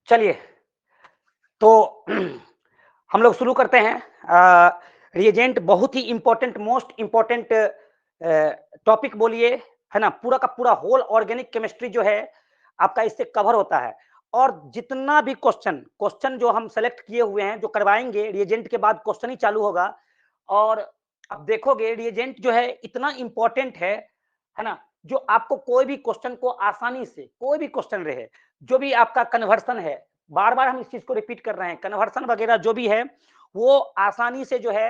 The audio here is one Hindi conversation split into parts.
चलिए, तो हम लोग शुरू करते हैं। रिएजेंट बहुत ही इम्पोर्टेंट, मोस्ट इम्पोर्टेंट टॉपिक बोलिए, है ना? पूरा का पूरा होल ऑर्गेनिक केमिस्ट्री जो है आपका इससे कवर होता है। और जितना भी क्वेश्चन जो हम सेलेक्ट किए हुए हैं, जो करवाएंगे रिएजेंट के बाद क्वेश्चन ही चालू होगा। और अब देखोगे रिएजेंट जो है इतना इम्पोर्टेंट है ना? जो आपको कोई भी क्वेश्चन को आसानी से, कोई भी क्वेश्चन रहे, जो भी आपका कन्वर्सन है, बार-बार हम इस चीज को रिपीट कर रहे हैं, कन्वर्सन वगैरह जो भी है वो आसानी से जो है,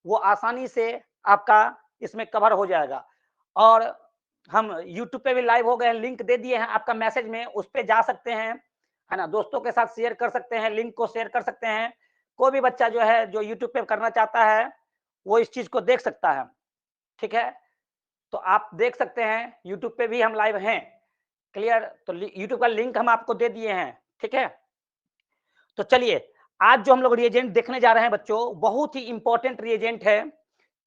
वो आसानी से आपका इसमें कवर हो जाएगा। और हम यूट्यूब पे भी लाइव हो गए हैं, लिंक दे दिए हैं आपका मैसेज में, उस पे जा सकते हैं, है ना? दोस्तों के साथ शेयर कर सकते हैं, लिंक को शेयर कर सकते हैं। कोई भी बच्चा जो है जो यूट्यूब पे करना चाहता है वो इस चीज को देख सकता है। ठीक है, तो आप देख सकते हैं यूट्यूब पे भी हम लाइव हैं। क्लियर? तो यूट्यूब का लिंक हम आपको दे दिए हैं। ठीक है, तो चलिए, आज जो हम लोग रिएजेंट देखने जा रहे हैं बच्चों, बहुत ही इंपॉर्टेंट रिएजेंट है।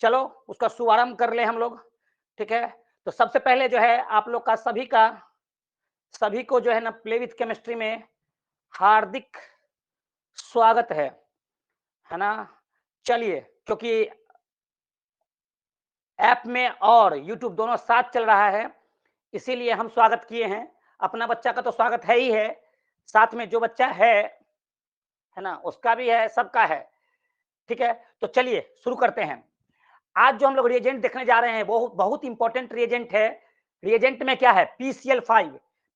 चलो उसका शुभारंभ कर ले हम लोग। ठीक है, तो सबसे पहले जो है आप लोग का सभी को जो है ना प्ले विथ केमिस्ट्री में हार्दिक स्वागत है ना? चलिए, क्योंकि ऐप में और यूट्यूब दोनों साथ चल रहा है, इसीलिए हम स्वागत किए हैं। अपना बच्चा का तो स्वागत है ही है, साथ में जो बच्चा है ना, उसका भी है, सबका है। ठीक है, तो चलिए शुरू करते हैं। आज जो हम लोग रिएजेंट देखने जा रहे हैं वो बहुत इंपॉर्टेंट रिएजेंट है। रिएजेंट में क्या है?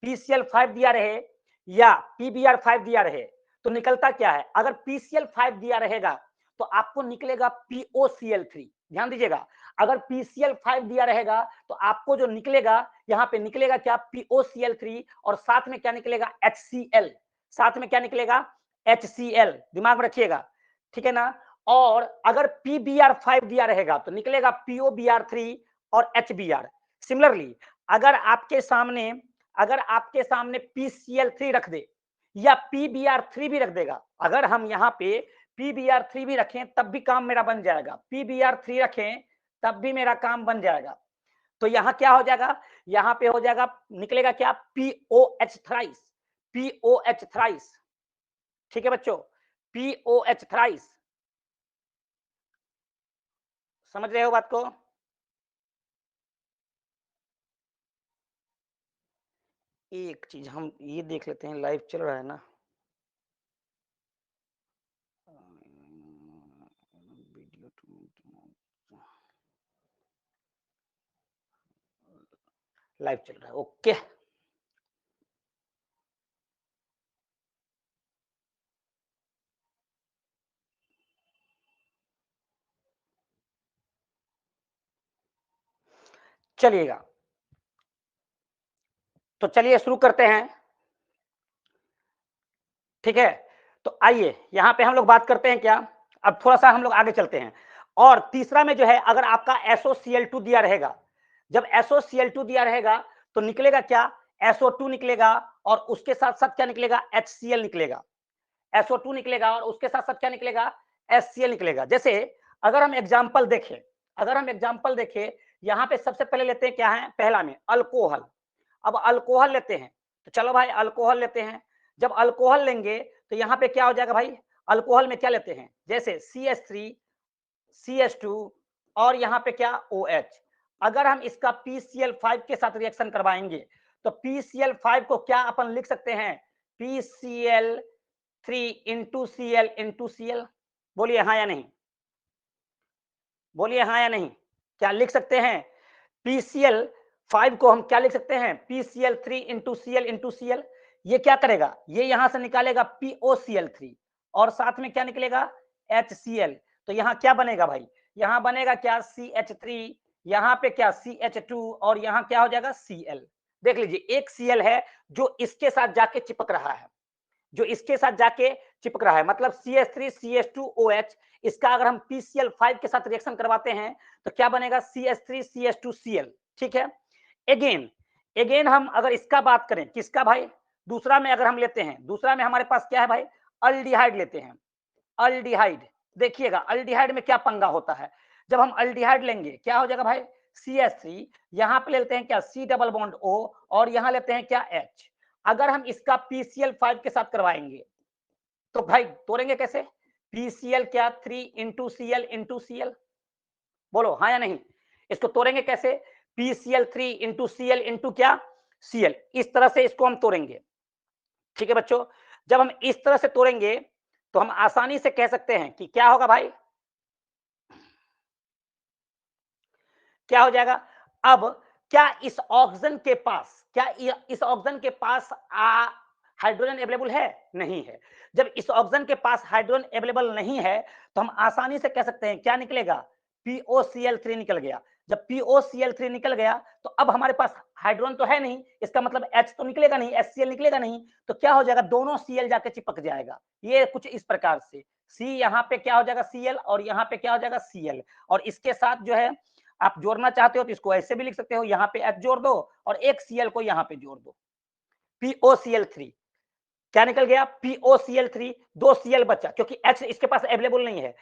पीसीएल5 दिया रहे या पीबीआर5 दिया रहे तो निकलता क्या है? अगर पीसीएल5 दिया रहेगा तो आपको निकलेगा पीओसीएल3। ध्यान दीजिएगा, अगर पीसीएल5 दिया रहेगा तो आपको जो निकलेगा, यहाँ पे निकलेगा क्या? पीओसीएल3, और साथ में क्या निकलेगा? एचसीएल। साथ में क्या निकलेगा? एचसीएल। दिमाग में रखिएगा, ठीक है ना? और अगर PBr5 दिया रहेगा तो निकलेगा POBr3 और HBr। सिमिलरली अगर आपके सामने PCl3 रख दे या PBr3 भी रख देगा, अगर हम यहाँ पे PBr3 भी रखें तब भी काम मेरा बन जाएगा, PBr3 रखें तब भी मेरा काम बन जाएगा। तो यहाँ क्या हो जाएगा? यहाँ पे हो जाएगा, निकलेगा क्या? POH thrice. POH thrice. ठीक है बच्चों, POH थ्राइस। समझ रहे हो बात को? एक चीज हम ये देख लेते हैं, लाइव चल रहा है ना? वीडियो लाइव चल रहा है, ओके। चलिएगा, तो चलिए शुरू करते हैं। ठीक है, तो आइए यहाँ पे हम लोग बात करते हैं क्या। अब थोड़ा सा हम लोग आगे चलते हैं। और तीसरा में जो है, अगर आपका SOCl2 दिया रहेगा, जब SOCl2 दिया रहेगा तो निकलेगा क्या? SO2 निकलेगा, और उसके साथ साथ क्या निकलेगा? HCl निकलेगा। SO2 निकलेगा और उसके साथ साथ क्या निकलेगा? HCl निकलेगा। जैसे अगर हम एग्जाम्पल देखें, यहाँ पे सबसे पहले लेते हैं क्या है? पहला में अल्कोहल। अब अल्कोहल लेते हैं, तो चलो भाई अल्कोहल लेते हैं। जब अल्कोहल लेंगे तो यहाँ पे क्या हो जाएगा भाई? अल्कोहल में क्या लेते हैं? जैसे CH3, CH2, और यहाँ पे क्या? OH। अगर हम इसका PCl5 के साथ रिएक्शन करवाएंगे तो PCl5 को क्या अपन लिख सकते हैं? PCl3 into Cl। बोलिए हाँ या नहीं? बोलिए हाँ या नहीं? क्या लिख सकते हैं? PCl5 को हम क्या लिख सकते हैं? PCl3 into Cl। ये क्या करेगा? ये यहां से निकालेगा POCl3, और साथ में क्या निकलेगा? HCl। तो यहाँ क्या बनेगा भाई? यहाँ बनेगा क्या? CH3, यहाँ पे क्या? CH2, और यहाँ क्या हो जाएगा? Cl। देख लीजिए, एक Cl है जो इसके साथ जाके चिपक रहा है, मतलब CH3 CH2OH। इसका अगर हम PCl5 के साथ रिएक्शन करवाते हैं तो क्या बनेगा? CH3 CH2Cl। ठीक है, अगेन हम अगर इसका बात करें, किसका भाई? दूसरा में अगर हम लेते हैं, दूसरा में हमारे पास क्या है भाई? अल्डिहाइड लेते हैं। अल्डिहाइड, देखिएगा अल्डिहाइड में क्या पंगा होता है। जब हम अल्डिहाइड लेंगे क्या हो जाएगा भाई? CH3, यहाँ पे लेते हैं क्या? C डबल बॉन्ड O, और यहाँ लेते हैं क्या? H। अगर हम इसका PCl5 के साथ करवाएंगे तो भाई तोड़ेंगे कैसे? PCl क्या 3 इंटू Cl इंटू Cl, बोलो हाँ या नहीं? इसको तोड़ेंगे कैसे? PCl3 इंटू Cl इंटू क्या? Cl, इस तरह से इसको हम तोड़ेंगे। ठीक है बच्चों, जब हम इस तरह से तोड़ेंगे तो हम आसानी से कह सकते हैं कि क्या होगा भाई, क्या हो जाएगा? अब क्या इस ऑक्सीजन के पास, इस ऑक्सीजन के पास हाइड्रोजन अवेलेबल है? नहीं है। जब इस ऑक्सीजन के पास हाइड्रोजन अवेलेबल नहीं है तो हम आसानी से कह सकते हैं क्या निकलेगा? POCl3 निकल गया। जब POCl3 निकल गया तो अब हमारे पास हाइड्रोजन तो है नहीं, इसका मतलब H तो निकलेगा नहीं, HCl निकलेगा नहीं, तो क्या हो जाएगा? दोनों Cl जाके चिपक जाएगा। ये कुछ इस प्रकार से C यहाँ पे क्या हो जाएगा? Cl, और यहाँ पे क्या हो जाएगा? Cl, और इसके साथ जो है आप जोड़ना चाहते हो तो इसको ऐसे भी लिख सकते हो, यहाँ पे H जोड़ दो और एक Cl को यहाँ पे जोड़ दो, POCl3 क्या निकल गया? POCl3, 2 Cl बचा क्योंकि H इसके पास अवेलेबल नहीं है।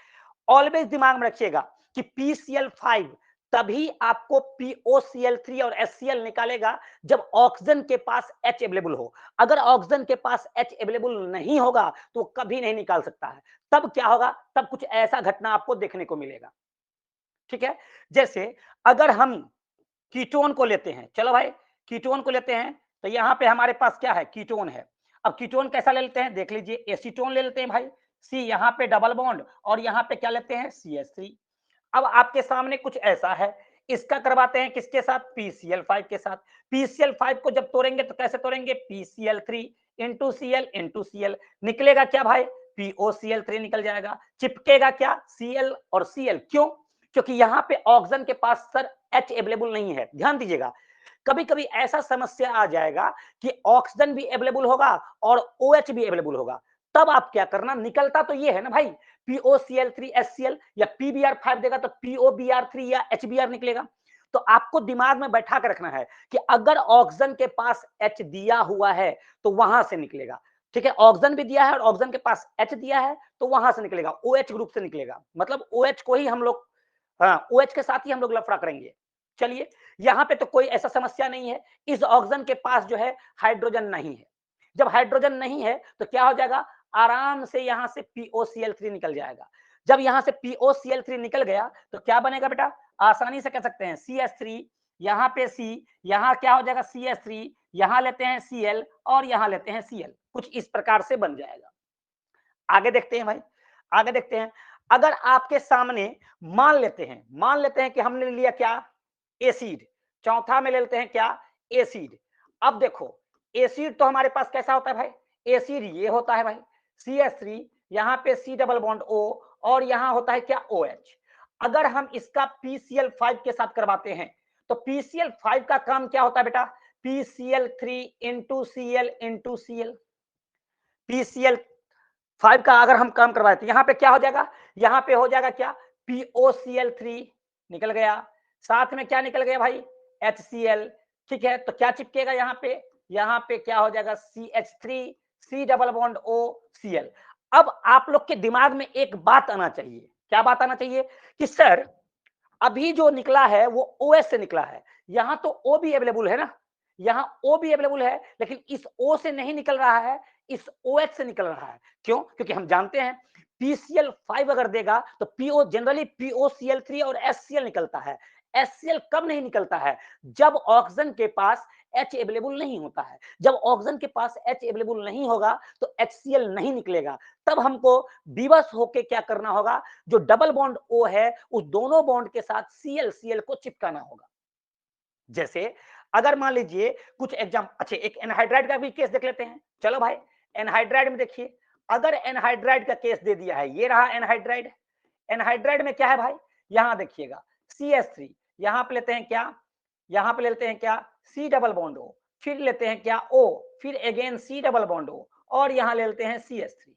ऑलवेज दिमाग में रखिएगा कि PCl5 तभी आपको POCl3 और HCl निकालेगा जब ऑक्सीजन के पास H अवेलेबल हो। अगर ऑक्सीजन के पास H अवेलेबल नहीं होगा तो कभी नहीं निकाल सकता है। तब क्या होगा? तब कुछ ऐसा घटना आपको देखने को मिलेगा। ठीक है, जैसे अगर हम कीटोन को लेते हैं, चलो भाई कीटोन को लेते हैं तो यहाँ पे हमारे पास क्या है? कीटोन है। अब कीटोन कैसा ले लेते हैं देख लीजिए, एसीटोन ले लेते हैं भाई, सी यहाँ पे डबल बॉन्ड और यहाँ पे क्या लेते हैं? CH3। अब आपके सामने कुछ ऐसा है, इसका करवाते हैं किसके साथ? PCl5 के साथ। PCl5 को जब तोड़ेंगे तो कैसे तोड़ेंगे? PCl3 into Cl into Cl, निकलेगा क्या भाई? POCl3 निकल जाएगा। चिपकेगा क्या? Cl और Cl, क्यों? क्योंकि यहाँ पे ऑक्सीजन के पास सर H अवेलेबल नहीं है। ध्यान दीजिएगा, कभी कभी ऐसा समस्या आ जाएगा कि ऑक्सीजन भी अवेलेबल होगा और OH भी अवेलेबल होगा, तब आप क्या करना, निकलता तो ये है ना भाई POCl3 HCl, या PBr5 देगा तो POBr3 या HBr निकलेगा। तो आपको दिमाग में बैठा कर रखना है कि अगर ऑक्सीजन के पास H दिया हुआ है तो वहां से निकलेगा। ठीक है, ऑक्सीजन भी दिया है और ऑक्सीजन के पास H दिया है तो वहां से निकलेगा, OH ग्रुप से निकलेगा। मतलब OH को ही हम लोग, हाँ OH के साथ ही हम लोग लफड़ा करेंगे। चलिए, यहाँ पे तो कोई ऐसा समस्या नहीं है, इस ऑक्सीजन के पास जो है हाइड्रोजन नहीं है। जब हाइड्रोजन नहीं है तो क्या हो जाएगा? आराम से यहाँ से POCl3 निकल जाएगा। जब यहाँ से POCl3 निकल गया तो क्या बनेगा बेटा? आसानी से कह सकते हैं CH3, यहाँ पे C, यहाँ क्या हो जाएगा? CH3, यहाँ लेते हैं Cl और यहाँ लेते हैं Cl, कुछ इस प्रकार से बन जाएगा। आगे देखते हैं भाई, आगे देखते हैं। अगर आपके सामने मान लेते हैं कि हमने लिया क्या? एसिड। चौथा में ले लेते हैं क्या? एसिड। अब देखो, एसिड तो हमारे पास कैसा होता है भाई? एसिड ये होता है भाई CH3, यहाँ पे C डबल बॉन्ड O, और यहाँ होता है क्या? OH। अगर हम इसका PCl5 के साथ करवाते हैं तो PCl5 का काम क्या होता है बेटा? PCl3 into Cl into Cl। PCl5 का अगर हम काम करवाए तो यहाँ पे क्या हो जाएगा? यहाँ पे हो जाएगा क्या? POCl3 निकल गया, साथ में क्या निकल गया भाई? HCl। ठीक है, तो क्या चिपकेगा यहाँ पे? यहाँ पे क्या हो जाएगा? CH3, C double bond O, Cl। अब आप लोग के दिमाग में एक बात आना चाहिए, क्या बात आना चाहिए? कि सर अभी जो निकला है वो OS से निकला है, यहाँ तो O भी अवेलेबल है ना, यहाँ O भी अवेलेबल है, लेकिन इस O से नहीं निकल रहा है, इस OH से निकल रहा है। क्यों? क्योंकि हम जानते हैं PCl5 अगर देगा तो PO जनरली POCl3 और HCl निकलता है। HCl कब नहीं निकलता है? जब ऑक्सीजन के पास H अवेलेबल नहीं होता है। जब ऑक्सीजन के पास H अवेलेबल नहीं होगा तो HCl नहीं निकलेगा। तब हमको विवश होके क्या करना होगा? जो डबल बॉन्ड O है उस दोनों बॉन्ड के साथ Cl को चिपकाना होगा। जैसे अगर मान लीजिए कुछ एग्जाम, अच्छा एक एनहाइड्राइड का भी केस देख लेते हैं। चलो भाई, एनहाइड्राइड में देखिए, अगर एनहाइड्राइड का केस दे दिया है, ये रहा एनहाइड्राइड। एनहाइड्राइड में क्या है भाई? यहां देखिएगा CH3, यहां पे लेते हैं क्या? यहां पे लेते हैं क्या? C डबल बॉन्ड O, फिर लेते हैं क्या? O, फिर again C double bond O, और यहां ले लेते हैं CH3।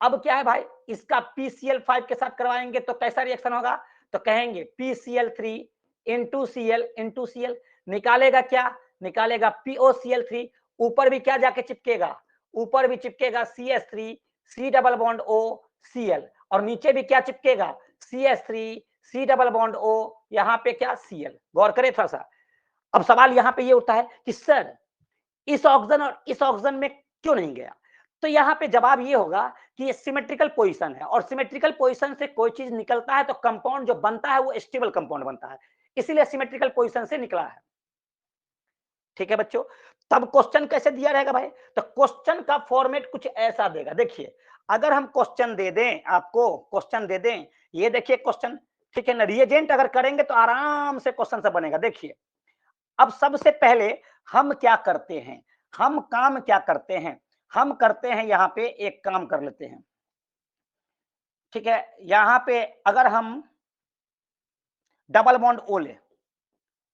अब क्या है भाई? इसका PCl5 के साथ करवाएंगे तो कैसा रिएक्शन होगा? तो कहेंगे PCl3 इंटू Cl, निकालेगा क्या? निकालेगा POCl3, ऊपर भी क्या जाके चिपकेगा? ऊपर भी चिपकेगा CH3, C double bond O, Cl, और नीचे भी क्या चिपकेगा? CH3, C double bond O, यहाँ पे क्या? Cl। गौर करें थोड़ा सा। अब सवाल यहाँ पे ये उठता है कि सर इस ऑक्सीजन और इस ऑक्सीजन में क्यों नहीं गया? तो यहाँ पे जवाब ये होगा कि ये सिमेट्रिकल पोजीशन है और सिमेट्रिकल पोजीशन से कोई चीज निकलता है तो कंपाउंड जो बनता है वो स्टेबल कंपाउंड बनता है, इसीलिए सिमेट्रिकल पोजीशन से निकला है। ठीक है बच्चों, तब क्वेश्चन कैसे दिया रहेगा भाई? तो क्वेश्चन का फॉर्मेट कुछ ऐसा देगा, देखिए अगर हम क्वेश्चन दे दें आपको, क्वेश्चन दे दें, ये देखिए क्वेश्चन, ठीक है ना, रिएजेंट अगर करेंगे तो आराम से क्वेश्चन से बनेगा। देखिए अब सबसे पहले हम क्या करते हैं, हम काम क्या करते हैं, हम करते हैं यहाँ पे एक काम कर लेते हैं, ठीक है, यहाँ पे अगर हम डबल बॉन्ड ओ ले,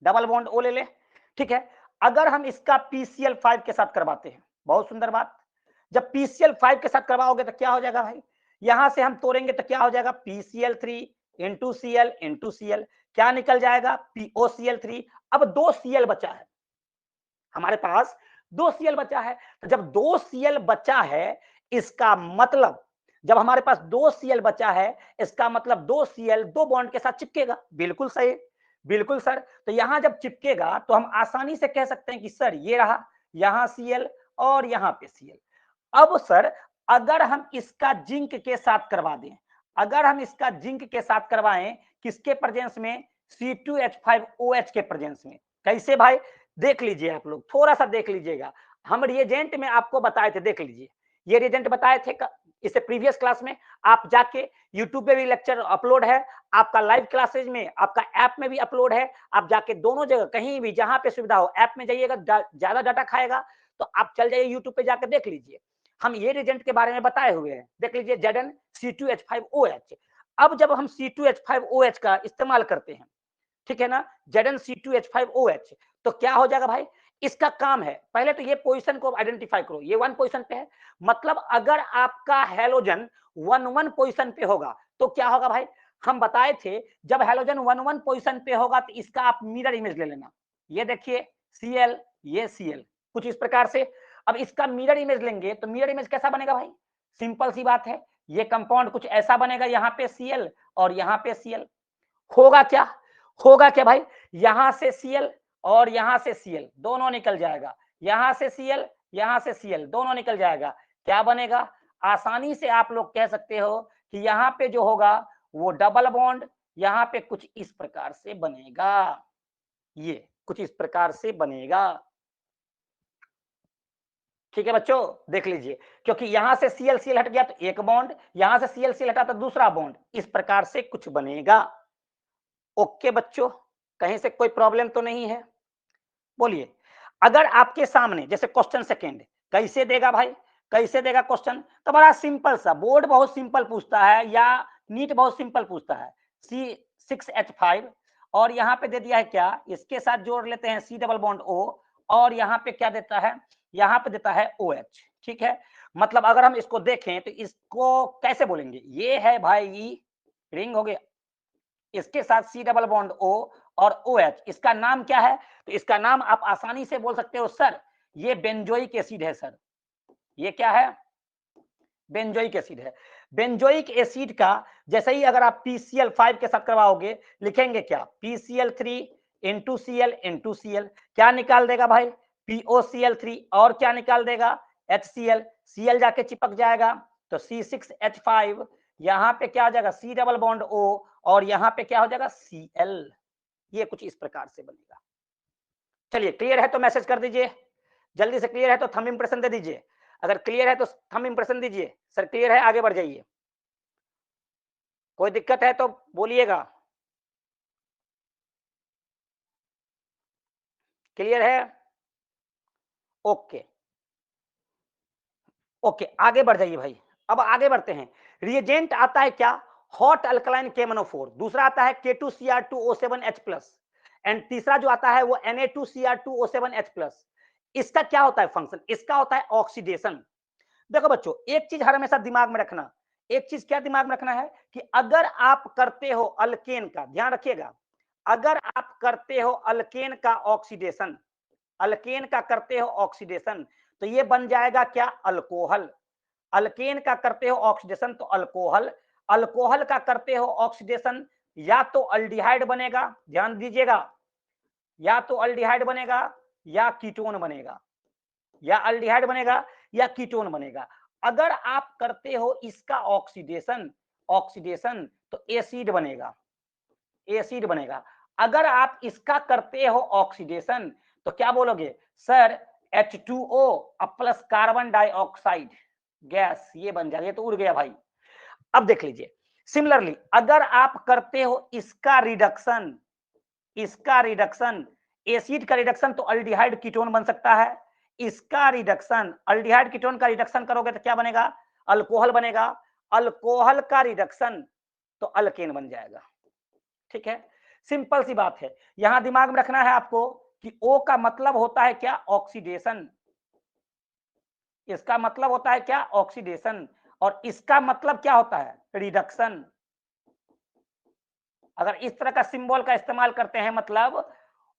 डबल बॉन्ड ओ ले ले, ठीक है, अगर हम इसका PCl5 के साथ करवाते हैं, बहुत सुंदर बात, जब PCl5 के साथ करवाओगे तो क्या हो जाएगा भाई, यहां से हम तोड़ेंगे तो क्या हो जाएगा, PCl3 इंटू Cl, क्या निकल जाएगा, POCl3। अब 2 Cl बचा है हमारे पास, 2 Cl बचा है, तो जब 2 Cl बचा है इसका मतलब, जब हमारे पास 2 Cl बचा है इसका मतलब 2 Cl 2 बॉन्ड के साथ चिपकेगा, बिल्कुल सही, बिल्कुल सर। तो यहां जब चिपकेगा तो हम आसानी से कह सकते हैं कि सर ये रहा, यहां Cl और यहां पे Cl। अब सर अगर हम इसका जिंक के साथ करवा दें, अगर हम इसका जिंक के साथ करवाएं, किसके प्रेजेंस में, C2H5OH के प्रेजेंस में, कैसे भाई, देख लीजिए आप लोग, थोड़ा सा देख लीजिएगा, हम रिएजेंट में आपको बताए थे, देख लीजिए ये रिएजेंट बताए थे इससे प्रीवियस क्लास में, आप जाके यूट्यूब पे भी लेक्चर अपलोड है, आपका लाइव क्लासेज में, आपका ऐप में भी अपलोड है, आप जाके दोनों जगह कहीं भी जहां पे सुविधा हो, ऐप में जाइएगा, ज्यादा डाटा खाएगा तो आप चल जाइए यूट्यूब पे जाकर देख लीजिए, हम ये रिएजेंट के बारे में बताए हुए हैं, देख लीजिए ZnC2H5OH। अब जब हम C2H5OH का इस्तेमाल करते हैं, ठीक है ना, ZnC2H5OH, तो क्या हो जाएगा भाई, इसका काम है, पहले तो ये पोजीशन को आइडेंटिफाई करो, ये 1 पोजीशन पे है, मतलब अगर आपका हैलोजन 1 पोजीशन पे होगा तो क्या होगा भाई, हम बताए थे जब हैलोजन 1 पोजीशन पे होगा तो इसका आप मिरर इमेज ले लेना, ये देखिए Cl, ये Cl, कुछ इस प्रकार से। अब इसका मिरर इमेज लेंगे तो मिरर इमेज कैसा बनेगा भाई, सिंपल सी बात है, ये कंपाउंड कुछ ऐसा बनेगा, यहाँ पे Cl और यहाँ पे Cl, होगा क्या, होगा क्या भाई, यहां से Cl और यहां से Cl दोनों निकल जाएगा, यहां से Cl, यहां से Cl दोनों निकल जाएगा, क्या बनेगा, आसानी से आप लोग कह सकते हो कि यहाँ पे जो होगा वो डबल बॉन्ड यहाँ पे कुछ इस प्रकार से बनेगा, ये कुछ इस प्रकार से बनेगा। ठीक है बच्चों, देख लीजिए, क्योंकि यहां से Cl हट गया तो एक बॉन्ड, यहां से Cl हटा तो दूसरा बॉन्ड, इस प्रकार से कुछ बनेगा। ओके बच्चों, कहीं से कोई प्रॉब्लम तो नहीं है, बोलिए। अगर आपके सामने जैसे क्वेश्चन सेकेंड कैसे देगा भाई, कैसे देगा क्वेश्चन, तो बड़ा सिंपल सा, बोर्ड बहुत सिंपल पूछता है या नीट बहुत सिंपल पूछता है, C6H5 और यहाँ पे दे दिया है क्या, इसके साथ जोड़ लेते हैं C डबल बॉन्ड O और यहाँ पे क्या देता है, यहाँ पे देता है OH, ठीक है, मतलब अगर हम इसको देखें तो इसको कैसे बोलेंगे, ये है भाई रिंग हो गया, इसके साथ C डबल बॉन्ड O और OH, इसका नाम क्या है, तो इसका नाम आप आसानी से बोल सकते हो सर ये बेंजोइक एसिड है सर, ये क्या है, बेंजोइक एसिड है। बेंजोइक एसिड का जैसे ही अगर आप PCl5 के साथ करवाओगे, लिखेंगे क्या, PCl3 इंटू Cl, क्या निकाल देगा भाई, POCl3 और क्या निकाल देगा, HCl, Cl जाके चिपक जाएगा तो C6H5, यहाँ पे क्या हो जाएगा C डबल बॉन्ड O और यहाँ पे क्या हो जाएगा Cl, ये कुछ इस प्रकार से बनेगा। चलिए क्लियर है तो मैसेज कर दीजिए, जल्दी से क्लियर है तो थंब इंप्रेशन दे दीजिए, अगर क्लियर है तो थंब इंप्रेशन दीजिए, सर क्लियर है आगे बढ़ जाइए, कोई दिक्कत है तो बोलिएगा, क्लियर है, ओके, ओके आगे बढ़ जाइए भाई। अब आगे बढ़ते हैं, रिएजेंट आता है क्या, हॉट अल्कलाइन KMnO4, दूसरा आता है K2Cr2O7H+, एंड तीसरा जो आता है वो Na2Cr2O7H+। इसका क्या होता है फंक्शन, इसका होता है ऑक्सीडेशन। देखो बच्चों एक चीज हर हमेशा दिमाग में रखना, एक चीज क्या दिमाग में रखना है कि अगर आप करते हो अल्केन का, ध्यान रखिएगा, अगर आप करते हो अल्केन का ऑक्सीडेशन, अल्केन का करते हो ऑक्सीडेशन तो ये बन जाएगा क्या, अल्कोहल, अल्केन का करते हो ऑक्सीडेशन तो अल्कोहल, अल्कोहल का करते हो ऑक्सीडेशन या तो अल्डिहाइड बनेगा, ध्यान दीजिएगा, या तो अल्डिहाइड बनेगा या कीटोन बनेगा, या अल्डिहाइड बनेगा या कीटोन बनेगा। अगर आप करते हो इसका ऑक्सीडेशन ऑक्सीडेशन तो एसिड बनेगा, एसिड बनेगा। अगर आप इसका करते हो ऑक्सीडेशन तो क्या बोलोगे सर H2O अब प्लस कार्बन डाइऑक्साइड गैस, ये बन जाएगा। ये तो उड़ गया भाई। अब देख लीजिए सिमिलरली अगर आप करते हो इसका रिडक्शन एसिड का रिडक्शन तो अल्डिहाइड कीटोन बन सकता है। इसका रिडक्शन अल्डिहाइड कीटोन का रिडक्शन करोगे तो क्या बनेगा, अल्कोहल बनेगा। अल्कोहल का रिडक्शन तो अल्केन बन जाएगा। ठीक है, सिंपल सी बात है। यहां दिमाग में रखना है आपको कि O का मतलब होता है क्या, ऑक्सीडेशन। इसका मतलब होता है क्या, ऑक्सीडेशन। और इसका मतलब क्या होता है, रिडक्शन। अगर इस तरह का सिंबल का इस्तेमाल करते हैं मतलब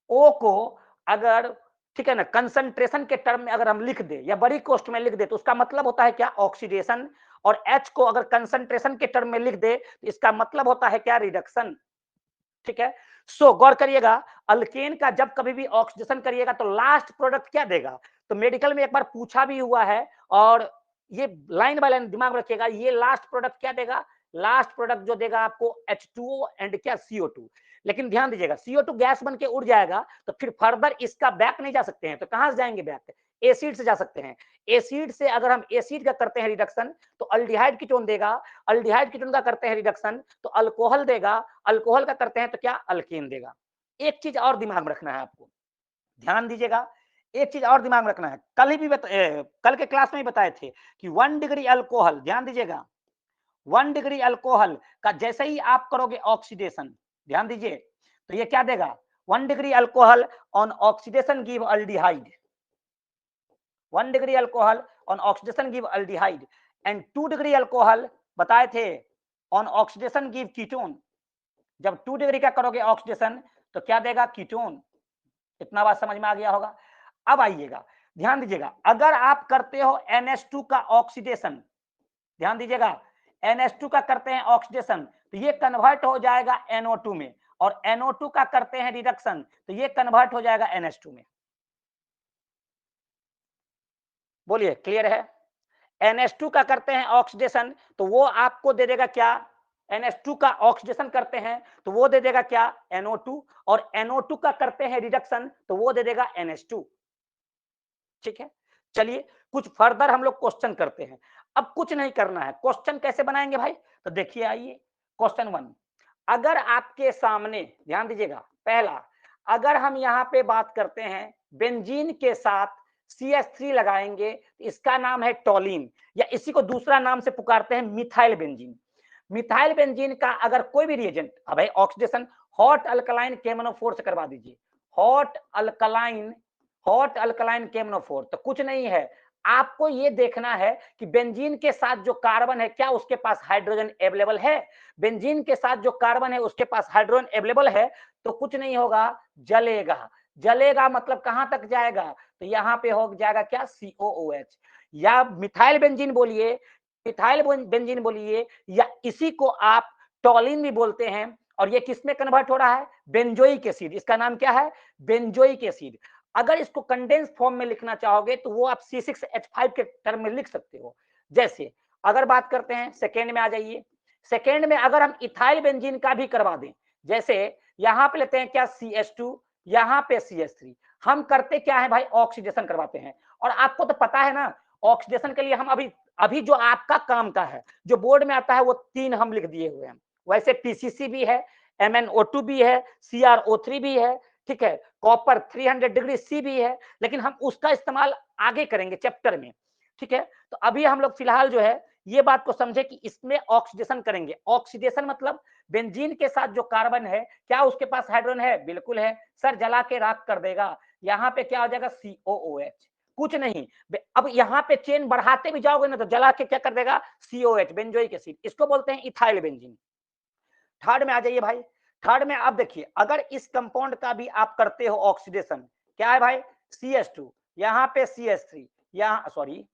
ओ को अगर ठीक है ना कंसंट्रेशन के टर्म में अगर हम लिख दे या बड़ी कोष्ट में लिख दे तो उसका मतलब होता है क्या, ऑक्सीडेशन। और एच को अगर कंसंट्रेशन के टर्म में लिख दे तो इसका मतलब होता है क्या, रिडक्शन। ठीक है, सो गौर करिएगा अल्केन का जब कभी भी ऑक्सीडेशन करिएगा तो लास्ट प्रोडक्ट क्या देगा। तो मेडिकल में एक बार पूछा भी हुआ है और ये लाइन बाय लाइन दिमाग में रखिएगा, ये लास्ट प्रोडक्ट क्या देगा, लास्ट प्रोडक्ट जो देगा आपको H2O एंड क्या CO2। लेकिन ध्यान दीजिएगा CO2 गैस बन के उड़ जाएगा तो फिर फर्दर इसका बैक नहीं जा सकते हैं, तो कहां से जाएंगे बैक, एसिड से जा सकते हैं। एसिड से अगर हम एसिड का करते हैं रिडक्शन तो अल्डिहाइड कीटोन देगा, अल्डिहाइड कीटोन का करते हैं रिडक्शन तो अल्कोहल देगा, अल्कोहल का करते हैं तो क्या, अल्केन देगा। एक चीज और दिमाग में रखना है आपको, ध्यान दीजिएगा, एक चीज और दिमाग में रखना है। कल ही भी कल के क्लास में ही बताए थे कि 1 डिग्री अल्कोहल, ध्यान दीजिएगा 1 डिग्री अल्कोहल का जैसे ही आप करोगे ऑक्सीडेशन, ध्यान दीजिए तो ये क्या देगा, 1 degree alcohol on oxidation give aldehyde, 1 degree alcohol on oxidation give aldehyde and 2 degree alcohol बताए थे ऑन ऑक्सीडेशन गिव कीटोन। जब 2 डिग्री का करोगे ऑक्सीडेशन तो क्या देगा, कीटोन। इतना बात समझ में आ गया होगा। अब आइएगा ध्यान दीजिएगा, अगर आप करते हो NH2 का ऑक्सीडेशन, ध्यान दीजिएगा NH2 का करते हैं ऑक्सीडेशन तो ये कन्वर्ट हो जाएगा NO2 में, और NO2 का करते हैं रिडक्शन तो ये कन्वर्ट हो जाएगा NH2 में। बोलिए क्लियर है। NH2 का करते हैं ऑक्सीडेशन तो वो आपको दे देगा क्या, NH2 का ऑक्सीडेशन करते हैं तो वो दे देगा क्या, NO2। और NO2 का करते हैं रिडक्शन तो वो दे देगा NH2। ठीक है, चलिए कुछ फर्दर हम लोग क्वेश्चन करते हैं। अब कुछ नहीं करना है, क्वेश्चन कैसे बनाएंगे भाई, तो देखिए आइए क्वेश्चन 1। अगर आपके सामने ध्यान दीजिएगा, पहला अगर हम यहाँ पे बात करते हैं बेंजीन के साथ CH3 लगाएंगे तो इसका नाम है टोलिन, या इसी को दूसरा नाम से पुकारते हैं मिथाइल बेंजीन। मिथाइल बेंजीन का अगर कोई भी रिएजेंट, अब भाई ऑक्सीडेशन हॉट अल्कलाइन KMnO4 से करवा दीजिए, हॉट अल्कलाइन KMnO4, तो कुछ नहीं है, आपको ये देखना है कि बेंजीन के साथ जो कार्बन है क्या उसके पास हाइड्रोजन अवेलेबल है। बेंजीन के साथ जो कार्बन है उसके पास हाइड्रोजन अवेलेबल है तो कुछ नहीं होगा, जलेगा। जलेगा मतलब कहां तक जाएगा, तो यहाँ पे हो जाएगा क्या, COOH। या मिथाइल बेंजीन बोलिए, मिथाइल बेंजीन बोलिए, या इसी को आप टॉलिन भी बोलते हैं। और ये किस में कन्वर्ट हो रहा है, बेंजोइक एसिड। इसका नाम क्या है, बेंजोइक एसिड। अगर इसको कंडेंस फॉर्म में लिखना चाहोगे तो वो आप C6H5 के टर्म में लिख सकते हो। जैसे अगर बात करते हैं सेकेंड में आ जाइए, सेकेंड में अगर हम इथाइल बेंजीन का भी करवा दें, जैसे यहां पे लेते हैं क्या, CH2, यहां पे CH3, हम करते क्या है भाई, ऑक्सीडेशन करवाते हैं। और आपको तो पता है ना ऑक्सीडेशन के लिए हम अभी अभी जो आपका काम का है जो बोर्ड में आता है वो 3 हम लिख दिए हुए हैं। वैसे PCC भी है, MnO2 भी है, CrO3 भी है, ठीक है, कॉपर 300 डिग्री C भी है, लेकिन हम उसका इस्तेमाल आगे करेंगे चैप्टर में। ठीक है, तो अभी हम लोग फिलहाल जो है ये बात को समझे कि इसमें ऑक्सीडेशन करेंगे। ऑक्सीडेशन मतलब बेंजीन के साथ जो कार्बन है क्या उसके पास हाइड्रोजन है, बिल्कुल है सर, जला के राख कर देगा। यहाँ पे क्या हो जाएगा, COOH। कुछ नहीं, अब यहाँ पे चेन बढ़ाते भी जाओगे ना तो जला के क्या कर देगा, COH, बेंजोइक एसिड। इसको बोलते हैं इथाइल बेंजीन। थर्ड में आ जाइए भाई, थर्ड में आप देखिए अगर इस कंपाउंड का भी आप करते हो ऑक्सीडेशन, क्या है भाई, CH2, यहाँ पे CH3, यहाँ सॉरी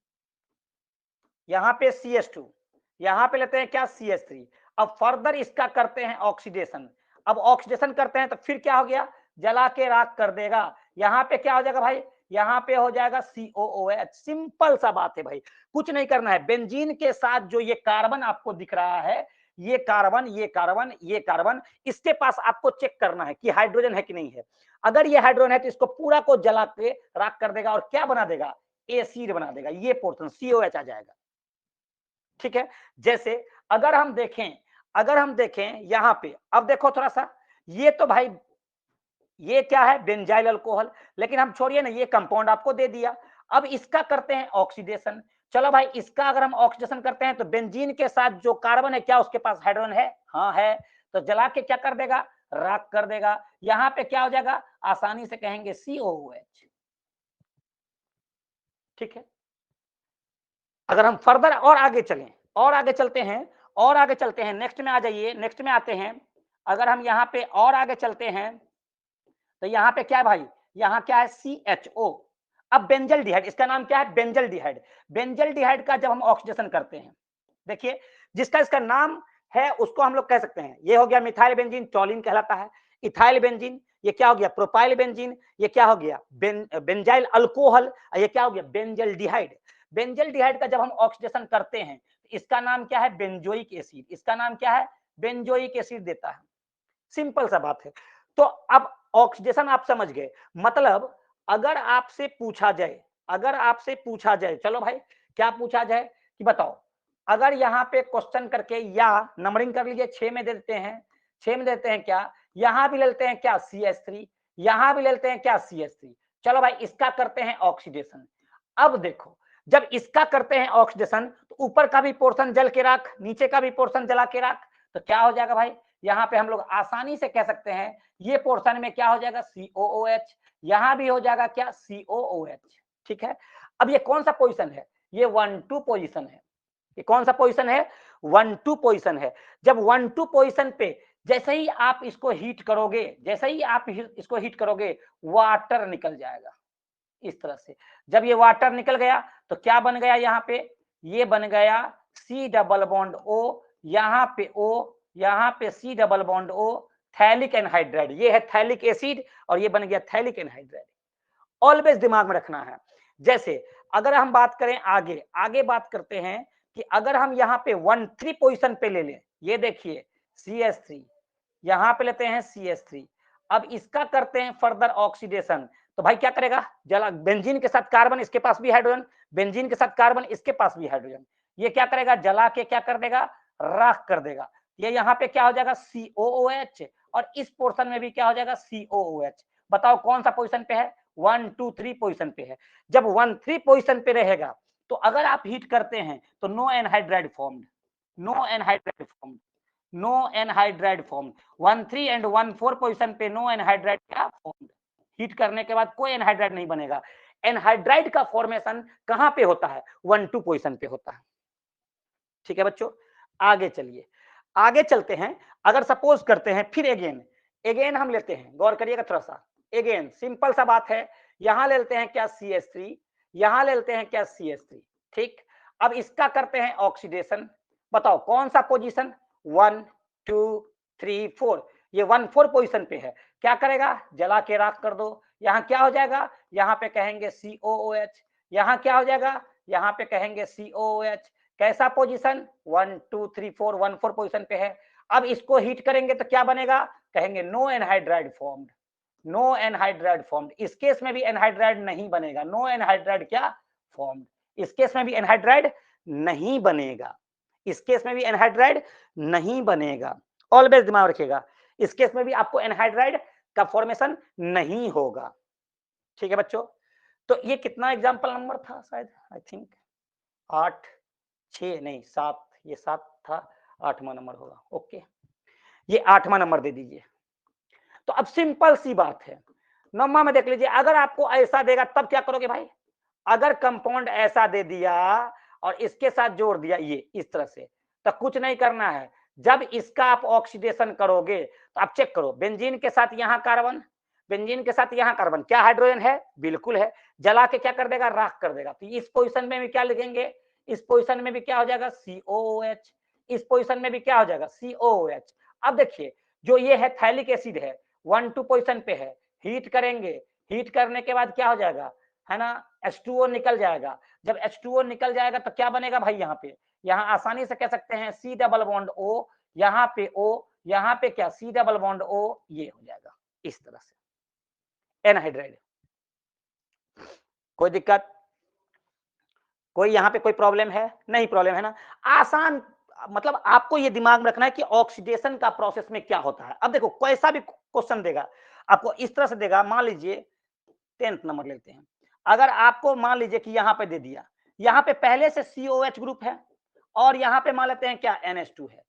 यहाँ पे CH2, यहाँ पे लेते हैं क्या, CH3। अब फर्दर इसका करते हैं ऑक्सीडेशन, अब ऑक्सीडेशन करते हैं तो फिर क्या हो गया, जला के राख कर देगा। यहाँ पे क्या हो जाएगा भाई, यहाँ पे हो जाएगा COOH। सिंपल सा बात है भाई, कुछ नहीं करना है। बेंजीन के साथ जो ये कार्बन आपको दिख रहा है, ये कार्बन, ये कार्बन, ये कार्बन, इसके पास आपको चेक करना है कि हाइड्रोजन है कि नहीं है। अगर ये हाइड्रोजन है तो इसको पूरा को जला के राख कर देगा और क्या बना देगा, एसिड बना देगा। ये पोर्शन COH आ जाएगा। ठीक है, जैसे अगर हम देखें यहां पे, अब देखो थोड़ा सा, ये तो भाई ये क्या है, बेंजाइल अल्कोहल, लेकिन हम छोड़िए ना, ये कंपाउंड आपको दे दिया। अब इसका करते हैं ऑक्सीडेशन। चलो भाई, इसका अगर हम ऑक्सीडेशन करते हैं तो बेंजीन के साथ जो कार्बन है, क्या उसके पास हाइड्रोजन है? हाँ है। तो जला के क्या कर देगा, राख कर देगा। यहां पे क्या हो जाएगा, आसानी से कहेंगे COOH। ठीक है, अगर हम फर्दर और आगे चलें, और आगे चलते हैं, और आगे चलते हैं, नेक्स्ट में आ जाइए, नेक्स्ट में आते हैं। अगर हम यहाँ पे और आगे चलते हैं तो यहाँ पे क्या है भाई, यहाँ क्या है, CHO। अब बेंजल डिहाइड, इसका नाम क्या है, बेंजल डिहाइड। बेंजल डिहाइड का जब हम ऑक्सीडेशन करते हैं, देखिए जिसका इसका नाम है उसको हम लोग कह सकते हैं, ये हो गया मिथाइल बेंजीन, टॉलिन कहलाता है। इथाइल बेंजीन, ये क्या हो गया, प्रोपाइल बेंजीन, ये क्या हो गया, बेंजाइल अल्कोहल, ये क्या हो गया, बेंजल डिहाइड। बेंजल डिहाइड का जब हम ऑक्सीडेशन करते हैं, इसका नाम क्या है, बेंजोइक एसिड। इसका नाम क्या है, बेंजोइक एसिड देता है। सिंपल सा बात है। तो अब ऑक्सीडेशन आप समझ गए। मतलब अगर आपसे पूछा जाए, चलो भाई क्या पूछा जाए कि बताओ, अगर यहाँ पे क्वेश्चन करके, या नंबरिंग कर लीजिए, 6 में दे देते हैं, 6 में देते हैं क्या, यहां भी ले लेते हैं क्या, CH3, यहां भी ले लेते हैं क्या, CH3। चलो भाई इसका करते हैं ऑक्सीडेशन। अब देखो, जब इसका करते हैं ऑक्सीडेशन तो ऊपर का भी पोर्शन जल के राख, नीचे का भी पोर्शन जला के राख, तो क्या हो जाएगा भाई, यहाँ पे हम लोग आसानी से कह सकते हैं, ये पोर्शन में क्या हो जाएगा, COOH, यहां भी हो जाएगा क्या, COOH। ठीक है, अब ये कौन सा पोजीशन है, ये 1-2 पोजीशन है। ये कौन सा पोजीशन है, 1-2 पोजीशन है। जब 1-2 पोजीशन पे जैसे ही आप इसको हीट करोगे, वाटर निकल जाएगा इस तरह से। जब ये वाटर निकल गया तो क्या बन गया, यहाँ पे ये बन गया C डबल बॉन्ड O, यहाँ पे O, यहाँ पे C double bond O, phthalic anhydride, ये है थैलिक एसिड और ये बन गया थैलिक एनहाइड्राइड। ऑलवेज दिमाग में रखना है। जैसे अगर हम बात करें आगे बात करते हैं कि अगर हम यहाँ पे 1-3 पोजीशन पे ले लें, ये देखिए CH3, यहाँ पे लेते हैं CH3। अब इसका करते हैं फर्दर ऑक्सीडेशन, तो भाई क्या करेगा, जला, बेंजीन के साथ कार्बन, इसके पास भी हाइड्रोजन, बेंजीन के साथ कार्बन, इसके पास भी हाइड्रोजन, ये क्या करेगा, जला के क्या कर देगा, राख कर देगा। ये यहाँ पे क्या हो जाएगा, COOH, और इस पोर्शन में भी क्या हो जाएगा, COOH। बताओ कौन सा पोजीशन पे है, 1-2-3 पोजीशन पे है। जब 1-3 पोजीशन पे रहेगा तो अगर आप हीट करते हैं तो no anhydride formed, no anhydride formed, no anhydride formed. 1-3 and 1-4 position पे नो एनहाइड्राइड क्या फॉर्म्ड, हीट करने के बाद कोई एनहाइड्राइड नहीं बनेगा। एनहाइड्राइड का फॉर्मेशन कहां पे होता है, 1-2 पोजीशन पे होता है। ठीक है बच्चों, आगे चलिए, आगे चलते हैं। अगर सपोज करते हैं, फिर अगेन हम लेते हैं, गौर करिएगा थोड़ा सा, अगेन सिंपल सा बात है, यहां ले लेते हैं क्या, CH3, यहां ले लेते हैं क्या, CH3। ठीक, अब इसका करते हैं ऑक्सीडेशन। बताओ कौन सा पोजीशन, 1, 2, 3, 4, ये 1-4 पोजीशन पे है। क्या करेगा, जला के राख कर दो। यहाँ क्या हो जाएगा, यहाँ पे कहेंगे COOH, यहाँ क्या हो जाएगा, यहाँ पे कहेंगे COOH। कैसा पोजीशन, 1, 2, 3, 4, 1-4 पोजीशन पे है। अब इसको हीट करेंगे तो क्या बनेगा, कहेंगे no anhydride formed, no anhydride formed. इस केस में भी एनहाइड्राइड नहीं बनेगा, नो एनहाइड्राइड क्या फॉर्म्ड, इस केस में भी एनहाइड्राइड नहीं बनेगा, इस केस में भी एनहाइड्राइड नहीं बनेगा। ऑलवेज दिमाग रखिएगा, इस केस में भी आपको एनहाइड्राइड का फॉर्मेशन नहीं होगा। ठीक है बच्चों, तो ये कितना एग्जाम्पल नंबर था, शायद आई थिंक 8, 6 नहीं 7, ये 7 था, 8वां नंबर होगा। ओके, ये 8वां नंबर दे दीजिए। तो अब सिंपल सी बात है, नौवां में देख लीजिए, अगर आपको ऐसा देगा तब क्या करोगे भाई, अगर कंपाउंड ऐसा दे दिया और इसके साथ जोड़ दिया ये इस तरह से, तो कुछ नहीं करना है। जब इसका आप ऑक्सीडेशन करोगे तो आप चेक करो, बेंजीन के साथ यहाँ कार्बन, बेंजीन के साथ यहाँ कार्बन, क्या हाइड्रोजन है, बिल्कुल है। जला के क्या कर देगा, राख कर देगा। तो इस पोजीशन में भी क्या लिखेंगे, इस पोजीशन में भी क्या हो जाएगा, COOH, इस पोजीशन में भी क्या हो जाएगा, COOH। अब देखिए, जो ये है थैलिक एसिड है, 1-2 पोजीशन पे है, हीट करेंगे, हीट करने के बाद क्या हो जाएगा, है ना, H2O निकल जाएगा। जब H2O निकल जाएगा तो क्या बनेगा भाई, यहाँ पे, यहाँ आसानी से कह सकते हैं C डबल बॉन्ड O, यहाँ पे O, यहाँ पे क्या C डबल बॉन्ड O, ये हो जाएगा इस तरह से एनहाइड्राइड। कोई दिक्कत, कोई यहाँ पे कोई प्रॉब्लम है? नहीं प्रॉब्लम है ना, आसान। मतलब आपको ये दिमाग में रखना है कि ऑक्सीडेशन का प्रोसेस में क्या होता है। अब देखो कैसा भी क्वेश्चन देगा आपको इस तरह से देगा, मान लीजिए 10th नंबर लेते हैं, अगर आपको मान लीजिए कि यहाँ पे दे दिया, यहाँ पे पहले से COH ग्रुप है और यहाँ पे मान लेते हैं क्या NH2 है।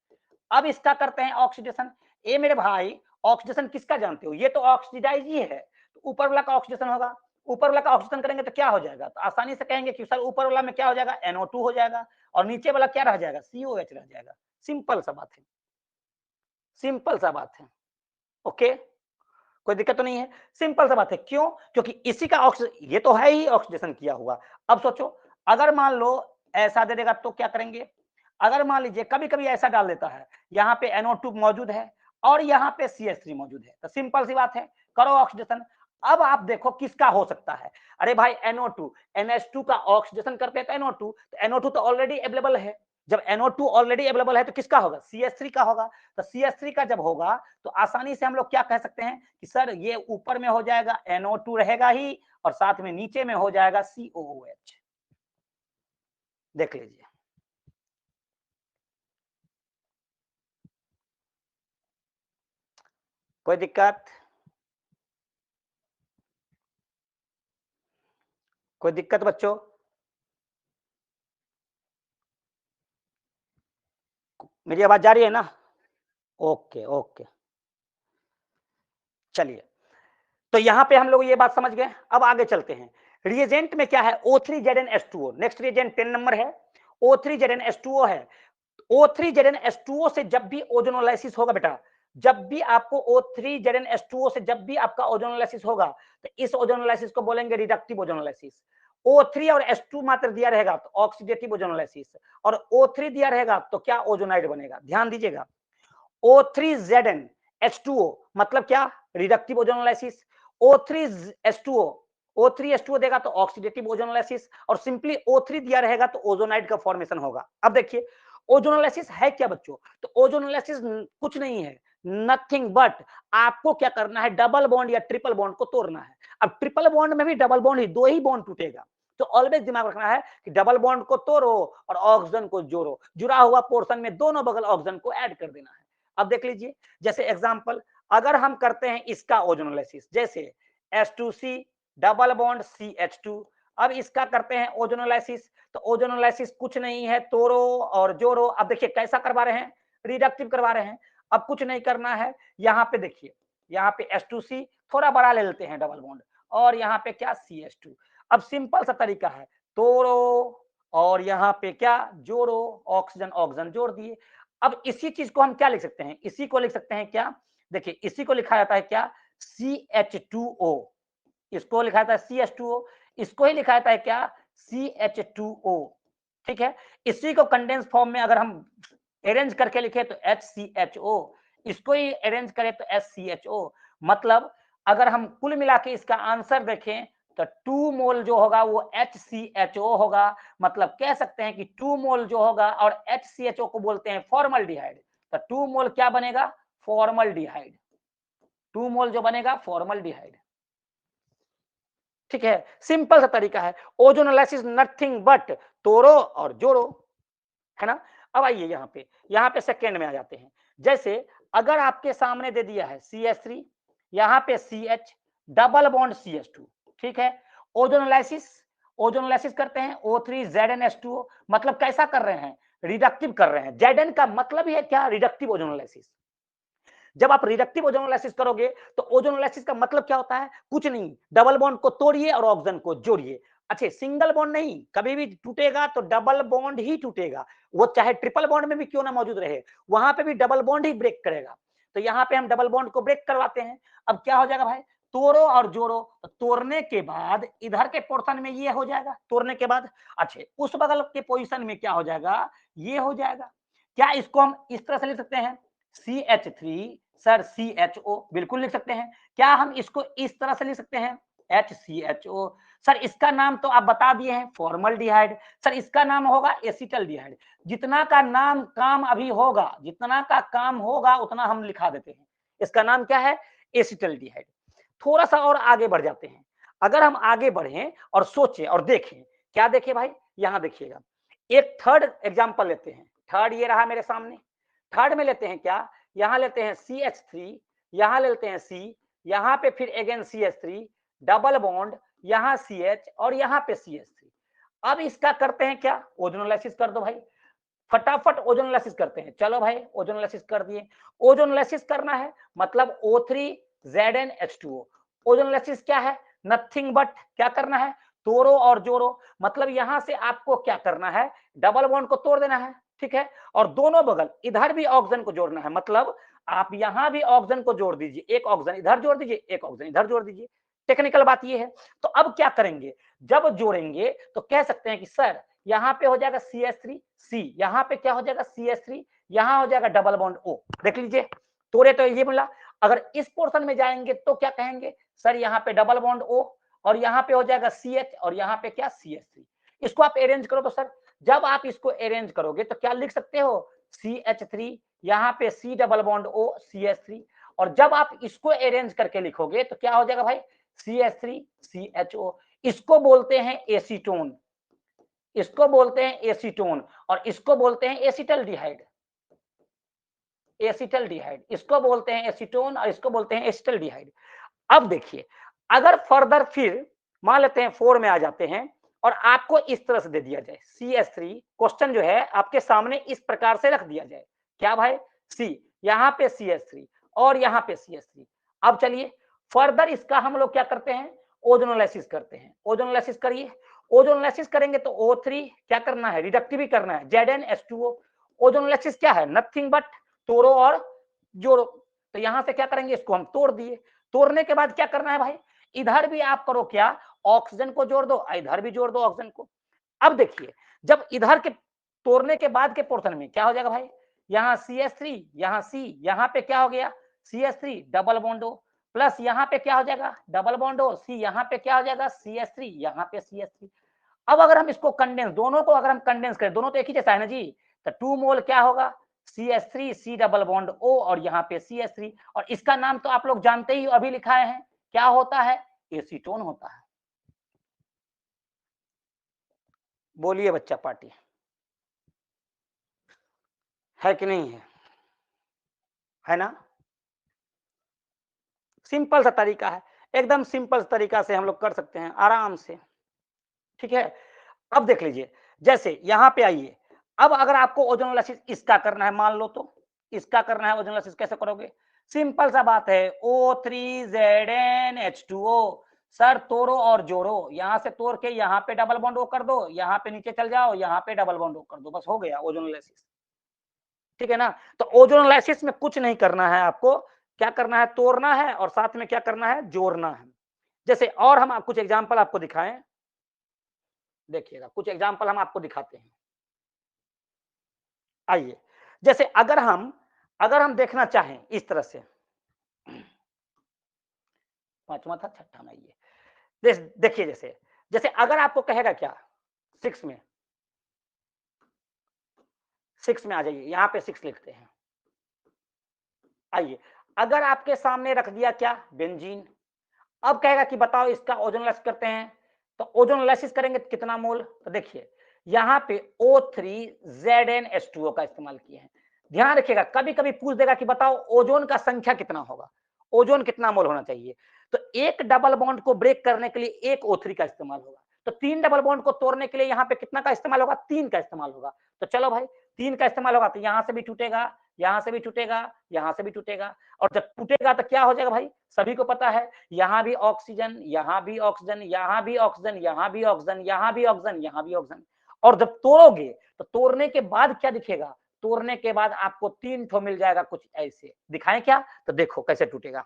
अब इसका करते हैं ऑक्सीडेशन। ए मेरे भाई, ऑक्सीडेशन किसका जानते हो, ये तो ऑक्सीडाइज ही है, तो ऊपर वाला का ऑक्सीडेशन होगा। ऊपर वाला का ऑक्सीजन करेंगे तो क्या हो जाएगा, तो आसानी से कहेंगे कि सर ऊपर वाला में क्या हो जाएगा, NO2 हो जाएगा, और नीचे वाला क्या रह जाएगा, COH रह जाएगा। सिंपल सा बात है, सिंपल सा बात है। ओके, कोई दिक्कत तो नहीं है, सिंपल सा बात है। क्यों? क्योंकि इसी का ऑक्सीजन, ये तो है ही ऑक्सीडेशन किया हुआ। अब सोचो, अगर मान लो ऐसा दे देगा तो क्या करेंगे, अगर मान लीजिए कभी कभी ऐसा डाल देता है, यहाँ पे NO2 मौजूद है और यहाँ पे CH3 मौजूद है, तो सिंपल सी बात है, करो ऑक्सीडेशन। अब आप देखो किसका हो सकता है, अरे भाई NO2 NH2 का ऑक्सीडेशन करते हैं तो NO2 तो ऑलरेडी अवेलेबल है। जब NO2 ऑलरेडी अवेलेबल है तो किसका होगा, CH3 का होगा। तो CH3 का जब होगा तो आसानी से हम लोग क्या कह सकते हैं कि सर ये ऊपर में हो जाएगा NO2 रहेगा ही, और साथ में नीचे में हो जाएगा COOH। देख लीजिए, कोई दिक्कत, कोई दिक्कत बच्चों? मेरी आवाज जा रही है ना? ओके ओके, चलिए, तो यहां पे हम लोग ये बात समझ गए। अब आगे चलते हैं, रिएजेंट में क्या है, O3ZnH2O। नेक्स्ट रिएजेंट 10 नंबर है, O3ZnH2O है। O3ZnH2O से जब भी ओजोनोलाइसिस होगा बेटा, जब भी आपको O3ZnH2O से जब भी आपका ओजोनोलाइसिस होगा, तो इस ओजोनोलाइसिस को बोलेंगे रिडक्टिव ओजोनोलाइसिस। O3 और H2 मात्र दिया रहेगा तो ऑक्सीडेटिव ओजोनोलाइसिस, और O3 दिया रहेगा तो क्या, ओजोनाइड बनेगा। ध्यान दीजिएगा, O3ZnH2O मतलब क्या, रिडक्टिव ओजोनोलाइसिस। O3H2O, O3H2O देगा तो ऑक्सीडेटिव ओजोनोलाइसिस, और सिंपली O3 दिया रहेगा तो ओजोनाइड का फॉर्मेशन होगा। अब देखिए ओजोनोलाइसिस है क्या बच्चों, तो ओजोनोलाइसिस कुछ नहीं है, नथिंग बट आपको क्या करना है, डबल बॉन्ड या ट्रिपल बॉन्ड को तोड़ना है। अब ट्रिपल बॉन्ड में भी डबल बॉन्ड ही, दो ही बॉन्ड टूटेगा, तो ऑलवेज दिमाग रखना है कि डबल बॉन्ड को तोड़ो और ऑक्सीजन को जोड़ो, जुड़ा हुआ पोर्शन में दोनों बगल ऑक्सीजन को ऐड कर देना है। अब देख लीजिए, जैसे एग्जांपल अगर हम करते हैं इसका ओजोनोलाइसिस, जैसे H2C डबल बॉन्ड CH2, अब इसका करते हैं ओजोनोलाइसिस, तो ओजोनोलाइसिस कुछ नहीं है, तोड़ो और जोड़ो। अब देखिए कैसा करवा रहे हैं, रिडक्टिव करवा रहे हैं। अब कुछ नहीं करना है, यहाँ पे देखिए, यहाँ पे H2C थोड़ा बड़ा ले लेते हैं डबल बॉन्ड, और यहाँ पे क्या CH2। अब सिंपल सा तरीका है, तोड़ो और यहाँ पे क्या जोड़ो, ऑक्सीजन ऑक्सीजन जोड़ दिए। अब इसी चीज को हम क्या लिख सकते हैं, इसी को लिख सकते हैं क्या, देखिए इसी को लिखा जाता है क्या, CH2O। इसको लिखा जाता है CH2O, इसको ही लिखा जाता है क्या, CH2O। ठीक है, इसी को कंडेंस फॉर्म में अगर हम अरेंज करके लिखे तो HCHO, इसको ही अरेंज करें तो SCHO। मतलब अगर हम कुल मिला के इसका आंसर देखें तो 2 मोल जो होगा वो HCHO होगा। मतलब कह सकते हैं कि 2 मोल जो होगा, और HCHO को बोलते हैं फॉर्मल्डिहाइड, तो 2 मोल क्या बनेगा, फॉर्मल्डिहाइड। 2 मोल जो बनेगा फॉर्मल्डिहाइड। ठीक है, सिंपल सा तरीका है, ओजोनोलाइसिस नथिंग बट तोड़ो और जोड़ो, है ना। अब आइए यहाँ पे सेकेंड में आ जाते हैं। जैसे अगर आपके सामने दे दिया है CH3, यहाँ पे CH डबल बॉन्ड CH2, ठीक है, ओजोनोलाइसिस, ओजोनोलाइसिस करते हैं O3ZnH2O, मतलब कैसा कर रहे हैं, रिडक्टिव कर रहे हैं। Zn का मतलब ही है क्या, रिडक्टिव ओजोनोलाइसिस। जब आप रिडक्टिव ओजोनोलाइसिस करोगे तो ओजोनोलाइसिस का मतलब क्या होता है, कुछ नहीं, डबल बॉन्ड को तोड़िए और ऑक्सीजन को जोड़िए। अच्छा, सिंगल बॉन्ड नहीं, कभी भी टूटेगा तो डबल बॉन्ड ही टूटेगा, वो चाहे ट्रिपल बॉन्ड में भी क्यों ना मौजूद रहे, वहां पे भी डबल बॉन्ड ही ब्रेक करेगा। तो यहाँ पे हम डबल बॉन्ड को ब्रेक करवाते हैं। अब क्या हो जाएगा भाई, तोड़ो और जोड़ो, तो तोड़ने के बाद इधर के पोर्शन में ये हो जाएगा, तोड़ने के बाद अच्छा उस बगल के पोजीशन में क्या हो जाएगा, ये हो जाएगा। क्या इसको हम इस तरह से लिख सकते हैं, CH3 सर CHO, बिल्कुल लिख सकते हैं। क्या हम इसको इस तरह से लिख सकते हैं, HCHO सर इसका नाम तो आप बता दिए हैं, फॉर्मल्डिहाइड। सर इसका नाम होगा एसिटल्डिहाइड। जितना का नाम काम अभी होगा, जितना का काम होगा उतना हम लिखा देते हैं। इसका नाम क्या है? एसिटल्डिहाइड। थोड़ा सा और आगे बढ़ जाते हैं। अगर हम आगे बढ़ें और सोचें और देखें, क्या देखें भाई? यहां देखिएगा, एक थर्ड एग्जांपल लेते हैं। थर्ड ये रहा मेरे सामने। थर्ड में लेते हैं क्या? यहां लेते हैं CH3, यहां लेते हैं C, यहां पे फिर अगेन CH3, डबल बॉन्ड, यहां CH और यहां पे CH3। अब इसका करते हैं क्या? ओजोनोलाइसिस कर दो भाई, फटाफट ओजोनोलाइसिस करते हैं। चलो भाई ओजोनोलाइसिस कर दिए। ओजोनोलाइसिस करना है मतलब O3ZnH2O। ओजोनोलाइसिस क्या है? नथिंग बट क्या करना है? तोड़ो और जोड़ो। मतलब यहां से आपको क्या करना है? डबल बॉन्ड को तोड़ देना है, ठीक है, और दोनों बगल इधर भी ऑक्सीजन को जोड़ना है। मतलब आप यहां भी ऑक्सीजन को जोड़ दीजिए, एक ऑक्सीजन इधर जोड़ दीजिए, एक ऑक्सीजन इधर जोड़ दीजिए। टेक्निकल बात ये है। तो अब क्या करेंगे? जब जोड़ेंगे तो कह सकते हैं कि सर यहाँ पे हो जाएगा CH3 C, यहाँ पे क्या हो जाएगा CH3, यहाँ हो जाएगा डबल बॉन्ड O। देख लीजिए, तोड़े तो ये बोला। अगर इस पोर्शन में जाएंगे तो क्या कहेंगे? सर यहाँ पे डबल बॉन्ड O और यहाँ पे हो जाएगा CH और यहाँ पे क्या CH3। इसको आप अरेंज करो तो सर, जब आप इसको अरेंज करोगे तो क्या लिख सकते हो? CH3, यहाँ पे C double bond O CH3, और जब आप इसको अरेंज करके लिखोगे तो क्या हो जाएगा भाई? CH3 CHO। इसको बोलते हैं एसीटोन, इसको बोलते हैं एसीटोन, और इसको बोलते हैं एसिटल्डिहाइड। एसिटल्डिहाइड इसको बोलते हैं एसीटोन और इसको बोलते हैं एसिटल्डिहाइड। अब देखिए, अगर फर्दर फिर मान लेते हैं 4 में आ जाते हैं और आपको इस तरह से दे दिया जाए CH3, क्वेश्चन जो है आपके सामने इस प्रकार से रख दिया जाए, क्या भाई? C, यहाँ पे CH3 और यहाँ पे CH3। अब चलिए फर्दर इसका हम लोग क्या करते हैं? ओजोनोलाइसिस करते हैं। ओजोनोलाइसिस करिए। ओजोनोलाइसिस करेंगे तो O3 क्या करना है? रिडक्टिव भी करना है, ZnH2O। ओजोनोलाइसिस क्या है? नथिंग बट तोड़ो और जोड़ो। तो यहां से क्या करेंगे? इसको हम तोड़ दिए। तोड़ने के बाद क्या करना है भाई? इधर भी आप करो क्या? ऑक्सीजन को जोड़ दो, इधर भी जोड़ दो ऑक्सीजन को। अब देखिए, जब इधर के तोड़ने के बाद के पोर्शन में क्या हो जाएगा भाई? यहाँ CH3, यहाँ C, यहाँ पे क्या हो गया? CH3 double bond O, plus यहाँ पे क्या हो जाएगा? डबल बॉन्ड O C, यहाँ पे क्या हो जाएगा? CH3, यहाँ पे CH3। अब अगर हम इसको कंडेंस, दोनों को अगर हम कंडेंस करें, दोनों तो एक ही जैसा है ना जी, तो 2 मोल क्या होगा? CH3 C double bond O और यहाँ पे CH3, और इसका नाम तो आप लोग जानते ही अभी लिखाए हैं, क्या होता है? एसीटोन होता है। बोलिए बच्चा पार्टी, है कि नहीं है ना? सिंपल सा तरीका है, एकदम सिंपल तरीका से हम लोग कर सकते हैं आराम से, ठीक है। अब देख लीजिए, जैसे यहाँ पे आइए, अब अगर आपको ओजोनोलाइसिस इसका करना है, मान लो तो इसका करना है ओजोनोलाइसिस, कैसे करोगे? सिंपल सा बात है, O3ZnH2O। सर तोड़ो और जोड़ो, यहाँ से तोड़ के यहाँ पे डबल बॉन्ड O कर दो, यहाँ पे नीचे चल जाओ, यहाँ पे डबल बॉन्ड O कर दो, बस हो गया ओजोनोलाइसिस, ठीक है ना? तो ओजोनोलाइसिस में कुछ नहीं करना है आपको, क्या करना है? तोड़ना है और साथ में क्या करना है? जोड़ना है। जैसे और हम कुछ एग्जाम्पल आपको दिखाएं, देखिएगा कुछ एग्जाम्पल हम आपको दिखाते हैं। आइए, जैसे अगर हम देखना चाहें इस तरह से, पांचवा था छठा में, ये देखिए, जैसे जैसे अगर आपको कहेगा क्या, 6 में, 6 में आ जाइए, यहाँ पे 6 लिखते हैं। आइए, अगर आपके सामने रख दिया क्या? बेंजीन। अब कहेगा कि बताओ इसका ओजोनोलाइसिस करते हैं, तो ओजोनोलाइसिस करेंगे तो कितना मोल? तो देखिए यहाँ पे O3ZnH2O का इस्तेमाल किए हैं। ध्यान रखिएगा, कभी कभी पूछ देगा कि बताओ ओजोन का संख्या कितना होगा, ओजोन कितना मोल होना चाहिए? तो एक डबल बॉन्ड को ब्रेक करने के लिए एक O3 का इस्तेमाल होगा, तो 3 डबल बॉन्ड को तोड़ने के लिए यहाँ पे कितना का इस्तेमाल होगा? 3 का इस्तेमाल होगा। तो चलो भाई 3 का इस्तेमाल होगा तो यहाँ से भी टूटेगा, यहाँ से भी टूटेगा, यहाँ से भी टूटेगा, और जब टूटेगा तो क्या हो जाएगा भाई? सभी को पता है, यहाँ भी ऑक्सीजन, यहाँ भी ऑक्सीजन, यहाँ भी ऑक्सीजन, यहाँ भी ऑक्सीजन, यहाँ भी ऑक्सीजन, यहाँ भी ऑक्सीजन। और जब तोड़ोगे तो तोड़ने के बाद क्या दिखेगा? तोड़ने के बाद आपको 3 ठो मिल जाएगा, कुछ ऐसे दिखाएं क्या? तो देखो कैसे टूटेगा।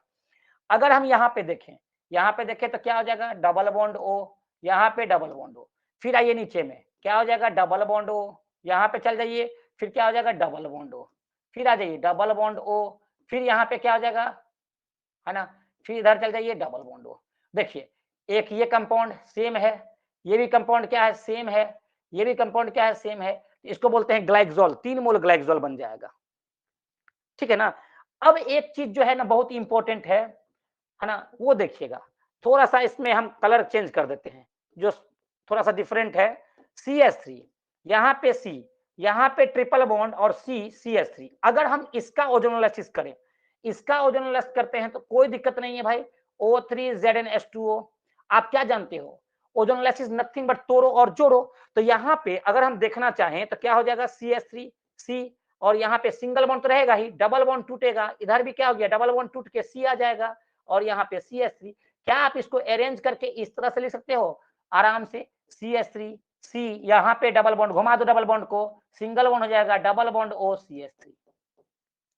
अगर हम यहाँ पे देखें, यहाँ पे देखें तो क्या हो जाएगा? डबल बॉन्ड O, यहाँ पे डबल बॉन्ड O। फिर आइए नीचे में, क्या हो जाएगा? Double bond O। यहाँ पे चल जाइए, फिर क्या हो जाएगा? Double bond O। फिर आ जाइए डबल बॉन्ड O। फिर यहाँ पे क्या हो जाएगा, है ना? फिर इधर चल जाइए, डबल बॉन्ड O। देखिए एक ये कंपाउंड सेम है, ये भी कंपाउंड क्या है सेम है, ये भी कंपाउंड क्या है सेम है, इसको बोलते हैं ग्लाइक्सोल, 3 मोल ग्लाइक्सोल बन जाएगा। ठीक है ना? अब एक चीज जो है ना बहुत इंपॉर्टेंट है ना? वो देखिएगा, थोड़ा-सा इसमें हम कलर चेंज कर देते हैं, जो थोड़ा-सा डिफरेंट है। CH3 यहाँ पे C, यहाँ पे ट्रिपल बॉन्ड और CH3। अगर हम इसका ओजोनोलाइसिस करें, इसका ओजोनोलाइसिस करते हैं तो कोई दिक्कत नहीं है भाई। O3ZnH2O। आप क्या जानते हो? ओजोनोलाइसिस नथिंग बट तोड़ो और जोड़ो। तो यहाँ पे अगर हम देखना चाहें तो क्या हो जाएगा CH3 C, और यहाँ पे सिंगल बॉन्ड तो रहेगा ही, डबल बॉन्ड टूटेगा, इधर भी क्या हो गया डबल बॉन्ड टूट के C आ जाएगा, और यहाँ पे CH3। क्या आप इसको अरेंज करके इस तरह से लिख सकते हो आराम से? CH3 C, यहाँ पे डबल बॉन्ड घुमा दो, डबल बॉन्ड को, सिंगल बॉन्ड हो जाएगा डबल बॉन्ड OCH3,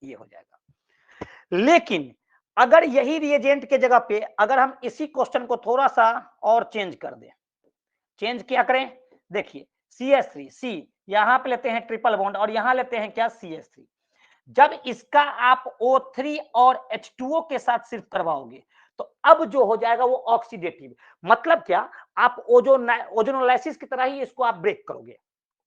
ये हो जाएगा। लेकिन अगर यही रिएजेंट के जगह पे अगर हम इसी क्वेश्चन को थोड़ा सा और चेंज कर दें, चेंज क्या करें? देखिए CH3 C, यहाँ पे लेते हैं ट्रिपल बॉन्ड और यहाँ लेते हैं क्या CH3। जब इसका आप O3 और H2O के साथ सिर्फ करवाओगे तो अब जो हो जाएगा वो ऑक्सीडेटिव, मतलब क्या, आप ओजोनोलाइसिस की तरह ही इसको आप ब्रेक करोगे,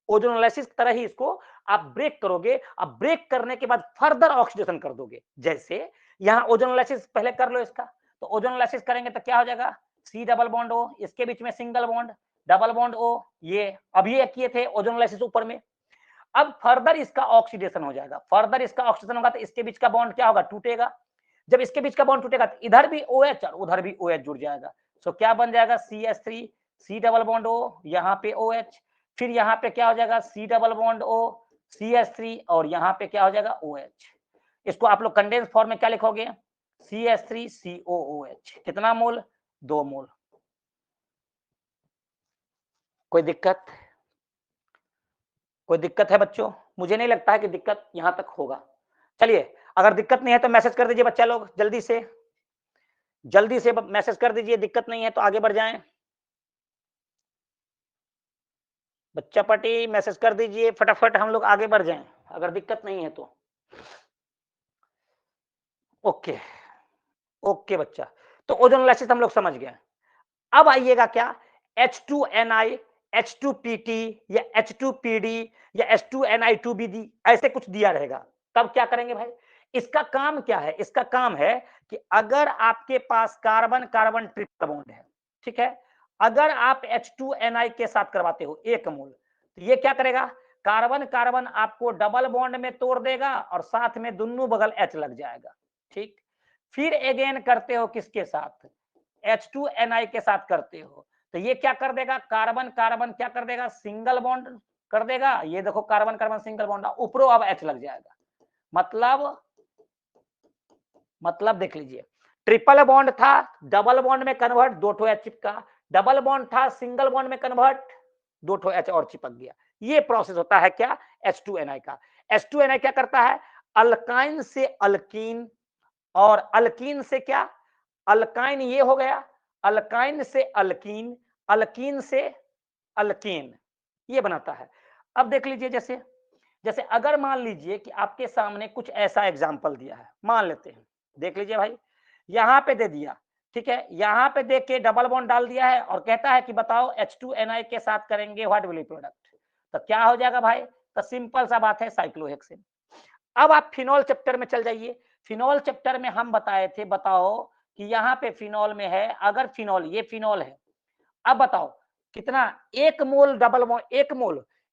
ओजोनोलाइसिस की तरह ही इसको आप ब्रेक करोगे। अब ब्रेक करने के बाद फर्दर ऑक्सीडेशन कर दोगे। जैसे यहाँ ओजोनोलाइसिस पहले कर लो इसका, तो ओजोनोलाइसिस करेंगे तो क्या हो जाएगा C डबल बॉन्ड O, इसके बीच में single bond double bond O, ये अभी किए थे ओजोनोलाइसिस ऊपर में। अब फर्दर इसका ऑक्सीडेशन हो जाएगा, फर्दर इसका ऑक्सीडेशन होगा तो इसके बीच का बॉन्ड क्या होगा टूटेगा। जब इसके बीच का बॉन्ड टूटेगा तो इधर भी OH और उधर भी OH जुड़ जाएगा। सो क्या बन जाएगा CH3 C double bond O, यहाँ पे OH, फिर यहाँ पे क्या हो जाएगा C double bond O CH3 और यहाँ पे क्या हो जाएगा OH। इसको आप लोग कंडेंस फॉर्म में क्या लिखोगे? CH3 COOH। कितना मोल? 2 मोल। कोई दिक्कत? कोई दिक्कत है बच्चों? मुझे नहीं लगता है कि दिक्कत यहाँ तक होगा। चलिए, अगर दिक्कत नहीं है तो मैसेज कर दीजिए बच्चा लोग, जल्दी से मैसेज कर दीजिए, दिक्कत नहीं है तो आगे बढ़ जाएं। बच्चा पार्टी मैसेज कर दीजिए फटाफट, हम लोग आगे बढ़ जाएं अगर दिक्कत नहीं है तो। ओके, ओके बच्चा, तो ओजोनोलाइसिस हम लोग समझ गए। अब आइएगा क्या, H2Ni, H2Pt या H2Pd या H2Ni2Bd ऐसे कुछ दिया रहेगा, तब क्या करेंगे भाई? इसका काम क्या है? इसका काम है कि अगर आपके पास कार्बन कार्बन ट्रिपल बॉन्ड है, ठीक है, अगर आप H2Ni के साथ करवाते हो 1 मोल, तो ये क्या करेगा, कार्बन कार्बन आपको डबल बॉन्ड में तोड़ देगा और साथ में दोनों बगल H लग जाएगा। ठीक, फिर अगेन करते हो किसके साथ? H2Ni के साथ करते हो, तो ये क्या कर देगा, कार्बन कार्बन क्या कर देगा, सिंगल बॉन्ड कर देगा। ये देखो कार्बन कार्बन सिंगल बॉन्ड, ऊपरों अब H लग जाएगा। मतलब देख लीजिए, ट्रिपल बॉन्ड था, डबल बॉन्ड में कन्वर्ट, 2 ठो H चिपका, डबल बॉन्ड था, सिंगल बॉन्ड में कन्वर्ट, 2 ठो H और चिपक गया। ये प्रोसेस होता है क्या, H2Ni का। H2Ni क्या करता है, अल्काइन से अल्कीन, और अल्कीन से क्या, अल्काइन ये हो गया, अल्काइन से अल्कीन, अल्कीन से अल्केन, ये बनाता है। अब देख लीजिए, जैसे जैसे अगर मान लीजिए कि आपके सामने कुछ ऐसा एग्जाम्पल दिया है, मान लेते हैं, देख लीजिए भाई, यहाँ पे दे दिया, ठीक है, यहाँ पे देख के डबल बॉन्ड डाल दिया है और कहता है कि बताओ H2Ni के साथ करेंगे व्हाट विल बी प्रोडक्ट, तो क्या हो जाएगा भाई? तो सिंपल सा बात है, साइक्लोहेक्सेन। अब आप फिनॉल चैप्टर में चल जाइए, फिनॉल चैप्टर में हम बताए थे, बताओ कि यहाँ पे फिनॉल में है, अगर फिनॉल, ये फिनॉल है, अब बताओ कितना, 1 मोल डबल बॉन्ड,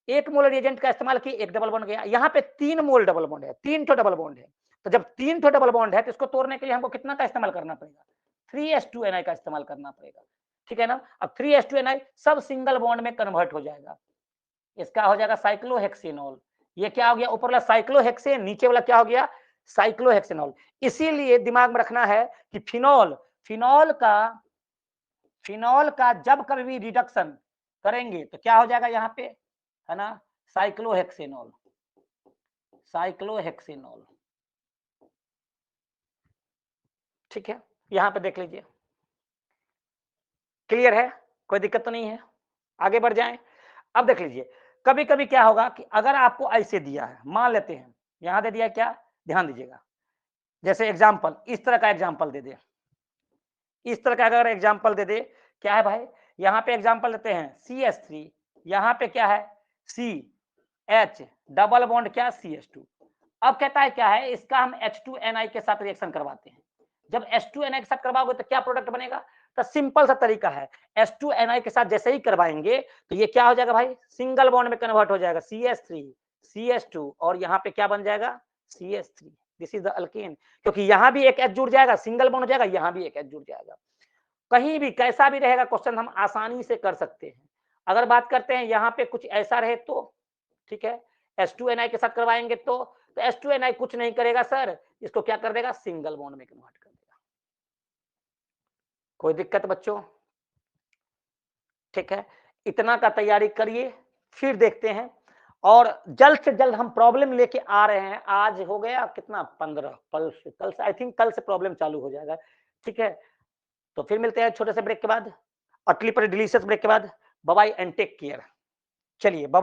1 मोल रिएजेंट का इस्तेमाल किए, 1 डबल बॉन्ड गया। यहाँ पे 3 मोल डबल बॉन्ड है, 3 ठो डबल बॉन्ड है, तो जब 3 ठो डबल बॉन्ड है तो इसको तोड़ने के लिए हमको कितना का इस्तेमाल करना पड़ेगा? 3s2ni का इस्तेमाल करना पड़ेगा, ठीक है ना। अब 3s2ni सब सिंगल बॉन्ड में कन्वर्ट हो जाएगा, इसका हो जाएगा साइक्लोहेक्सेनॉल। ये क्या हो गया, ऊपर वाला साइक्लोहेक्सेन, नीचे वाला क्या हो गया, साइक्लोहेक्सेनॉल। इसीलिए दिमाग में रखना है कि फिनॉल फिनॉल का जब कभी भी रिडक्शन करेंगे तो क्या हो जाएगा यहाँ पे, है ना, साइक्लोहेक्सेनॉल, साइक्लोहेक्सेनॉल, ठीक है। यहाँ पे देख लीजिए, क्लियर है, कोई दिक्कत तो नहीं है, आगे बढ़ जाएं। अब देख लीजिए, कभी कभी क्या होगा कि अगर आपको ऐसे दिया है, मान लेते हैं यहाँ दे दिया, क्या, ध्यान दीजिएगा, जैसे एग्जाम्पल, इस तरह का एग्जाम्पल दे दे, इस तरह का अगर एग्जाम्पल दे दे क्या है भाई, यहाँ पे एग्जांपल लेते हैं CH3, यहाँ पे क्या है CH, डबल बॉन्ड क्या CH2। अब कहता है क्या है, इसका हम H2NI के साथ रिएक्शन करवाते हैं। जब H2NI के साथ करवाओगे तो क्या प्रोडक्ट बनेगा, तो सिंपल सा तरीका है, H2NI के साथ जैसे ही करवाएंगे तो ये क्या हो जाएगा भाई, सिंगल बॉन्ड में कन्वर्ट हो जाएगा, CH3 CH2 और यहाँ पे क्या बन जाएगा CH3। This is the alkane, क्योंकि यहाँ भी एक H जुड़ जाएगा, सिंगल बॉन्ड हो जाएगा, यहाँ भी एक H जुड़ जाएगा। कहीं भी कैसा भी रहेगा क्वेश्चन हम आसानी से कर सकते हैं। अगर बात करते हैं यहाँ पे कुछ ऐसा रहे तो ठीक है, H2NI के साथ करवाएंगे तो H2NI कुछ नहीं करेगा सर, इसको क्या कर देगा, सिंगल बॉन्ड में कन्वर्ट कर देगा। कोई दिक्कत बच्चों, ठीक है, इतना का तैयारी करिए, फिर देखते हैं। और जल्द से जल्द हम प्रॉब्लम लेके आ रहे हैं। आज हो गया कितना 15, कल से आई थिंक कल से प्रॉब्लम चालू हो जाएगा, ठीक है। तो फिर मिलते हैं छोटे से ब्रेक के बाद, अटली पर डिलीशियस ब्रेक के बाद। Bye bye and take care. चलिए बाय।